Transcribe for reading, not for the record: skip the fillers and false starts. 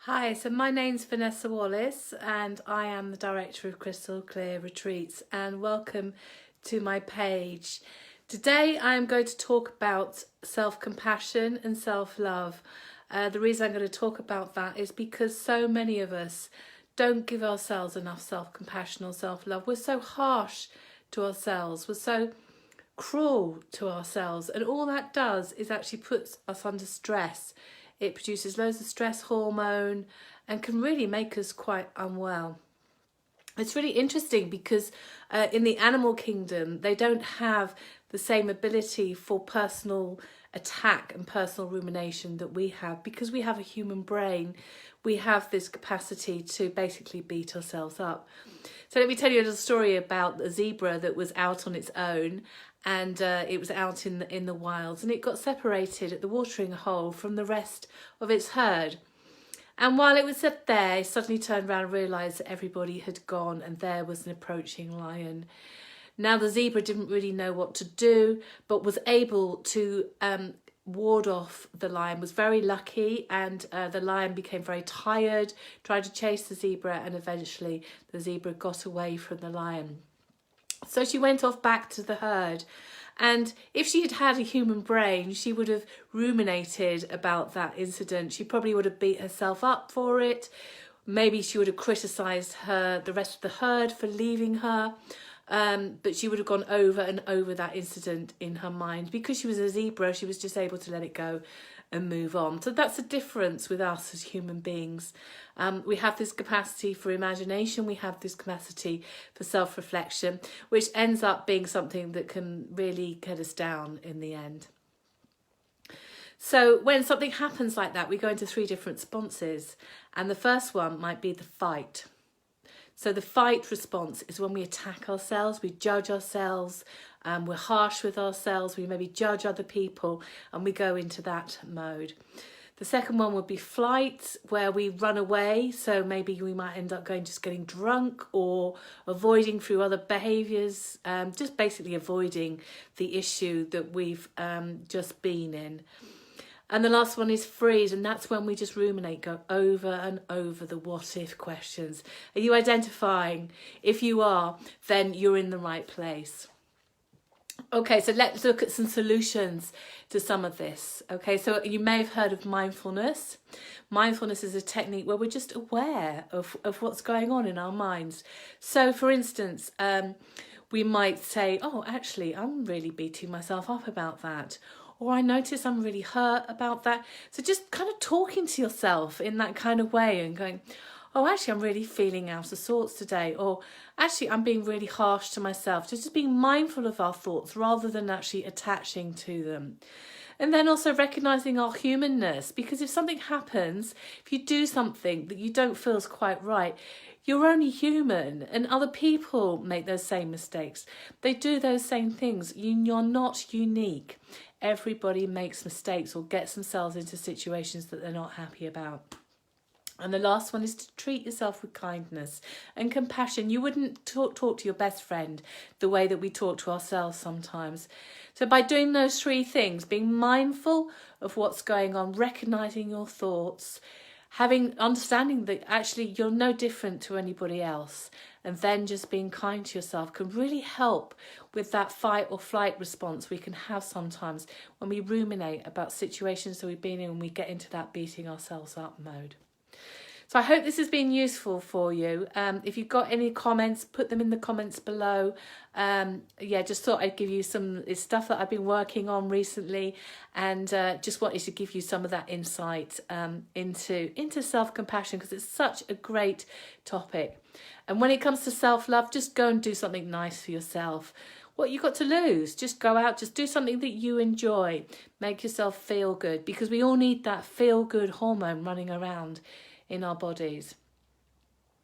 Hi, so my name's Vanessa Wallace and I am the director of Crystal Clear Retreats, and welcome to my page. Today I am going to talk about self-compassion and self-love. The reason I'm going to talk about that is because so many of us don't give ourselves enough self-compassion or self-love. We're so harsh to ourselves, we're so cruel to ourselves, and all that does is actually puts us under stress. It produces loads of stress hormone and can really make us quite unwell. It's really interesting because in the animal kingdom, they don't have the same ability for personal attack and personal rumination that we have. Because we have a human brain, we have this capacity to basically beat ourselves up. So let me tell you a little story about a zebra that was out on its own, and it was out in the wilds, and it got separated at the watering hole from the rest of its herd. And while it was up there, it suddenly turned around and realised that everybody had gone, and there was an approaching lion. Now the zebra didn't really know what to do, but was able to ward off the lion, was very lucky, and the lion became very tired, tried to chase the zebra, and eventually the zebra got away from the lion. So she went off back to the herd, and if she had had a human brain, she would have ruminated about that incident. She probably would have beat herself up for it. Maybe she would have criticised the rest of the herd for leaving her. But she would have gone over and over that incident in her mind. Because she was a zebra, she was just able to let it go and move on. So that's the difference with us as human beings. We have this capacity for imagination, we have this capacity for self-reflection, which ends up being something that can really get us down in the end. So when something happens like that, we go into three different responses, and the first one might be the fight. So the fight response is when we attack ourselves, we judge ourselves, we're harsh with ourselves, we maybe judge other people, and we go into that mode. The second one would be flight, where we run away. So maybe we might end up just getting drunk or avoiding through other behaviours, just basically avoiding the issue that we've just been in. And the last one is freeze, and that's when we just ruminate, go over and over the what if questions. Are you identifying? If you are, then you're in the right place. Okay, so let's look at some solutions to some of this. Okay, so you may have heard of mindfulness. Mindfulness is a technique where we're just aware of what's going on in our minds. So for instance, we might say, oh, actually, I'm really beating myself up about that. Or I notice I'm really hurt about that. So just kind of talking to yourself in that kind of way and going, oh, actually, I'm really feeling out of sorts today. Or actually, I'm being really harsh to myself. Just being mindful of our thoughts rather than actually attaching to them. And then also recognising our humanness, because if something happens, if you do something that you don't feel is quite right, you're only human, and other people make those same mistakes. They do those same things. You're not unique. Everybody makes mistakes or gets themselves into situations that they're not happy about. And the last one is to treat yourself with kindness and compassion. You wouldn't talk to your best friend the way that we talk to ourselves sometimes. So by doing those three things, being mindful of what's going on, recognising your thoughts, understanding that actually you're no different to anybody else, and then just being kind to yourself can really help with that fight or flight response we can have sometimes when we ruminate about situations that we've been in and we get into that beating ourselves up mode. So I hope this has been useful for you. If you've got any comments, put them in the comments below. Just thought I'd give you some stuff that I've been working on recently, and just wanted to give you some of that insight into self-compassion, because it's such a great topic. And when it comes to self-love, just go and do something nice for yourself. What you got to lose? Just go out, just do something that you enjoy. Make yourself feel good, because we all need that feel-good hormone running around in our bodies.